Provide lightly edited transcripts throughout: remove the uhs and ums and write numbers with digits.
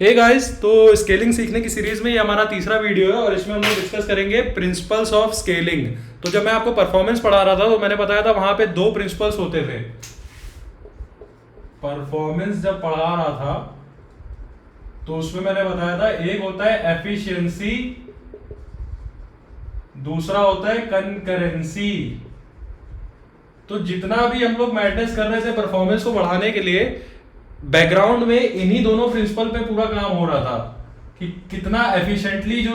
Hey guys, तो scaling सीखने की सीरीज में ये हमारा तीसरा वीडियो है और इसमें हम लोग डिस्कस करेंगे प्रिंसिपल्स ऑफ स्केलिंग। तो जब मैं आपको परफॉर्मेंस पढ़ा रहा था तो मैंने बताया था वहां पे दो प्रिंसिपल्स होते थे। परफॉर्मेंस जब पढ़ा रहा था तो उसमें मैंने बताया था एक होता है एफिशिएंसी, दूसरा होता है कंकरेंसी। तो जितना भी हम लोग मैडनेस कर रहे थे परफॉर्मेंस को बढ़ाने के लिए, बैकग्राउंड में इन्हीं दोनों प्रिंसिपल पे पूरा काम हो रहा था कि कितना एफिशिएंटली जो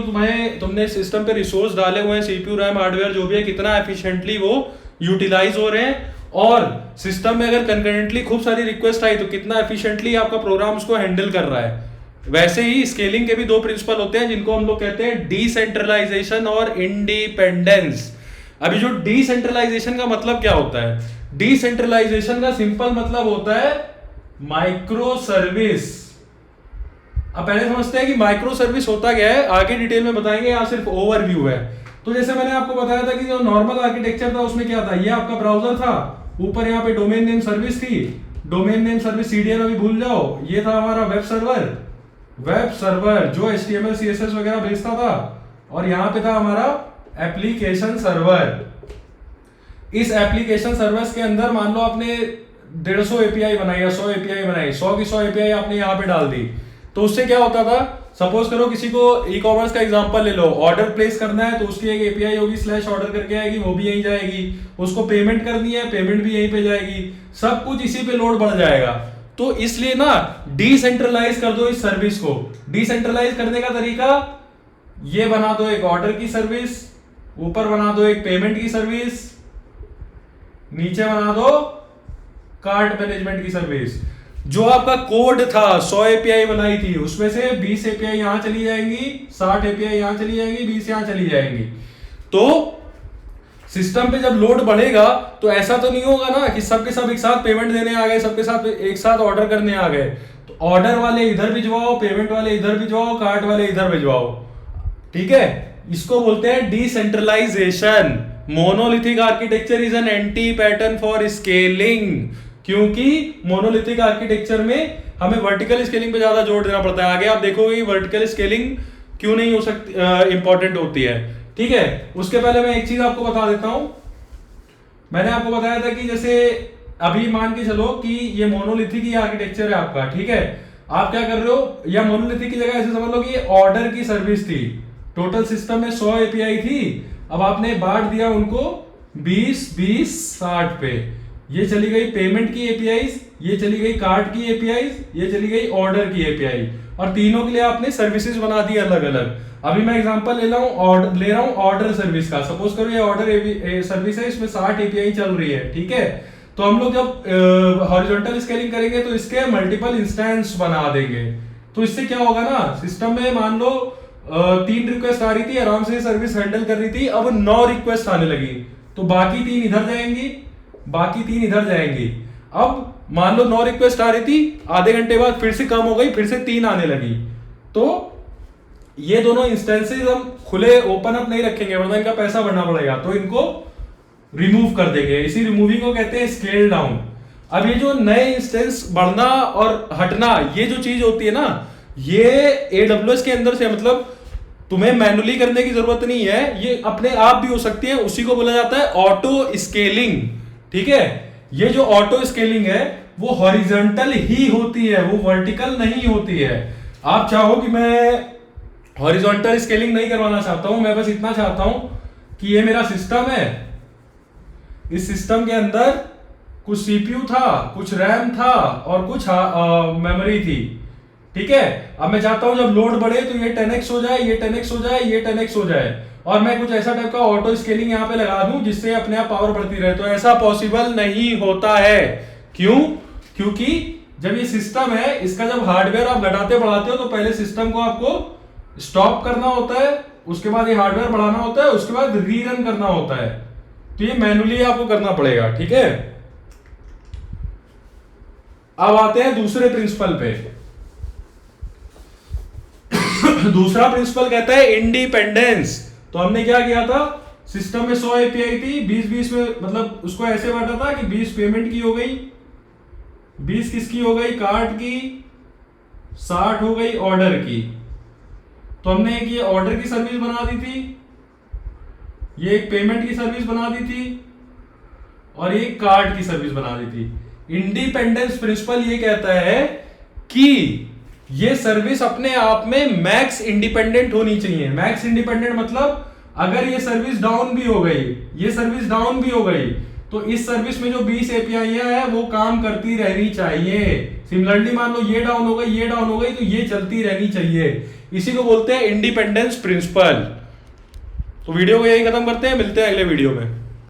तुमने सिस्टम पे रिसोर्स डाले हुए हैं, सीपीयू रैम हार्डवेयर जो भी है, कितना एफिशिएंटली वो यूटिलाइज हो रहे हैं। और सिस्टम में अगर कंकरेंटली खूब सारी रिक्वेस्ट आई तो कितना एफिशिएंटली आपका प्रोग्राम उसको हैंडल कर रहा है। वैसे ही स्केलिंग के भी दो प्रिंसिपल होते हैं जिनको हम लोग कहते हैं डिसेंट्रलाइजेशन और इंडिपेंडेंस। अभी जो डिसेंट्रलाइजेशन का मतलब क्या होता है? डिसेंट्रलाइजेशन का सिंपल मतलब होता है माइक्रो सर्विस। अब पहले समझते हैं कि माइक्रो सर्विस होता क्या है, आगे डिटेल में बताएंगे, यहाँ सिर्फ ओवरव्यू है। तो जैसे मैंने आपको बताया था कि जो नॉर्मल आर्किटेक्चर था उसमें क्या था, ये आपका ब्राउजर था, ऊपर यहाँ पे डोमेन नेम सर्विस थी, डोमेन नेम सर्विस सीडीएन अभी भूल जाओ, ये था हमारा वेब सर्वर जो HTML CSS वगैरह भेजता था, और यहाँ पे था हमारा एप्लीकेशन सर्वर। इस एप्लीकेशन सर्विस के अंदर मान लो आपने 150 एपीआई बनाई या 100 एपीआई बनाई, 100 की 100 एपीआई आपने यहाँ पे डाल दी। तो उससे क्या होता था, सपोज करो किसी को ई कॉमर्स का एग्जांपल ले लो, ऑर्डर प्लेस करना है तो उसकी एक एपीआई होगी, स्लैश ऑर्डर करके आएगी, वो भी यहीं जाएगी। उसको पेमेंट करनी है, पेमेंट भी यहीं पे जाएगी, सब कुछ इसी पे लोड बढ़ जाएगा। तो इसलिए ना डिसेंट्रलाइज कर दो इस सर्विस को। डिसेंट्रलाइज करने का तरीका, ये बना दो एक ऑर्डर की सर्विस, ऊपर बना दो एक पेमेंट की सर्विस, नीचे बना दो कार्ड मैनेजमेंट की सर्विस। जो आपका कोड था, 100 एपीआई बनाई थी, उसमें से 20 एपीआई यहां चली जाएंगी, 60 एपीआई यहां चली जाएंगी, 20 यहां चली जाएंगी। तो सिस्टम पे जब लोड बढ़ेगा तो ऐसा तो नहीं होगा ना कि सबके सब एक साथ पेमेंट देने आ गए, सबके साथ एक साथ ऑर्डर करने आ गए। तो ऑर्डर वाले इधर भिजवाओ, पेमेंट वाले इधर भिजवाओ, कार्ड वाले इधर भिजवाओ। ठीक है, इसको बोलते हैं decentralisation. Monolithic architecture is an anti pattern for scaling, क्योंकि मोनोलिथिक आर्किटेक्चर में हमें वर्टिकल स्केलिंग पे ज्यादा जोर देना पड़ता है। आगे आप देखोगे वर्टिकल स्केलिंग क्यों नहीं हो सकती, इंपॉर्टेंट होती है। ठीक है, उसके पहले मैं एक चीज आपको बता देता हूं। मैंने आपको बताया था कि जैसे अभी मान के चलो कि ये मोनोलिथिक ही आर्किटेक्चर है आपका, ठीक है, आप क्या कर रहे हो, या मोनोलिथिक की जगह ऐसे समझ लो कि ये ऑर्डर की सर्विस थी। टोटल सिस्टम में 100 एपीआई थी, अब आपने बांट दिया उनको 20-20-60 पे। ये चली गई पेमेंट की एपीआईज, ये चली गई कार्ड की एपीआईज, ये चली गई ऑर्डर की एपीआई, और तीनों के लिए आपने सर्विसेज बना दी अलग अलग। अभी मैं एग्जांपल ले रहा हूं ऑर्डर सर्विस का। सपोज करो ये ऑर्डर सर्विस है, इसमें 60 एपीआई चल रही है, ठीक है। तो हम लोग जब हॉरिजॉन्टल स्केलिंग करेंगे तो इसके मल्टीपल इंस्टेंस बना देंगे। तो इससे क्या होगा ना, सिस्टम में मान लो 3 रिक्वेस्ट आ रही थी, आराम से सर्विस हैंडल कर रही थी, अब 9 रिक्वेस्ट आने लगी, तो बाकी 3 इधर जाएंगी, बाकी 3 इधर जाएंगी। अब मान लो 9 रिक्वेस्ट आ रही थी, आधे घंटे बाद फिर से कम हो गई, फिर से 3 आने लगी। तो ये दोनों इंस्टेंसेस हम खुले ओपन अप नहीं रखेंगे वरना इनका पैसा भरना पड़ेगा, तो इनको रिमूव कर देंगे। इसी रिमूविंग को कहते हैं स्केल डाउन। अब ये जो नए इंस्टेंस बढ़ना और हटना, ये जो चीज होती है ना, ये AWS के अंदर से, मतलब तुम्हें मैनुअली करने की जरूरत नहीं है, ये अपने आप भी हो सकती है। उसी को बोला जाता है ऑटो स्केलिंग। ठीक है, ये जो ऑटो स्केलिंग है वो हॉरिजॉन्टल ही होती है, वो वर्टिकल नहीं होती है। आप चाहो कि मैं हॉरिजॉन्टल स्केलिंग नहीं करवाना चाहता हूं, मैं बस इतना चाहता हूं कि ये मेरा सिस्टम है, इस सिस्टम के अंदर कुछ सीपीयू था, कुछ रैम था और कुछ मेमोरी थी। ठीक है, अब मैं चाहता हूं जब लोड बढ़े तो ये 10x हो जाए, ये 10x हो जाए, ये 10x हो जाए, और मैं कुछ ऐसा टाइप का ऑटो स्केलिंग यहां पे लगा दूं जिससे अपने आप पावर बढ़ती रहे। तो ऐसा पॉसिबल नहीं होता है। क्यों? क्योंकि जब ये सिस्टम है, इसका जब हार्डवेयर आप घटाते बढ़ाते हो तो पहले सिस्टम को आपको स्टॉप करना होता है, उसके बाद ये हार्डवेयर बढ़ाना होता है, उसके बाद रीरन करना होता है। तो ये मैनुअली आपको करना पड़ेगा। ठीक है, अब आते हैं दूसरे प्रिंसिपल पे। दूसरा प्रिंसिपल कहता है इंडिपेंडेंस। तो हमने क्या किया था, सिस्टम में 100 एपीआई थी, 20-20 में, मतलब उसको ऐसे बांटा था कि 20 पेमेंट की हो गई, 20 किसकी हो गई, कार्ड की, 60 हो गई ऑर्डर की। तो हमने एक ये ऑर्डर की सर्विस बना दी थी, ये एक पेमेंट की सर्विस बना दी थी, और ये कार्ड की सर्विस बना दी थी। इंडिपेंडेंस प्रिंसिपल ये कहता है कि ये सर्विस अपने आप में मैक्स इंडिपेंडेंट होनी चाहिए। मैक्स इंडिपेंडेंट मतलब अगर ये सर्विस डाउन भी हो गई, ये सर्विस डाउन भी हो गई, तो इस सर्विस में जो 20 एपीआई है वो काम करती रहनी चाहिए। सिमिलरली मान लो ये डाउन हो गई, ये डाउन हो गई, तो ये चलती रहनी चाहिए। इसी को बोलते हैं इंडिपेंडेंस प्रिंसिपल। तो वीडियो को यही खत्म करते हैं, मिलते हैं अगले वीडियो में।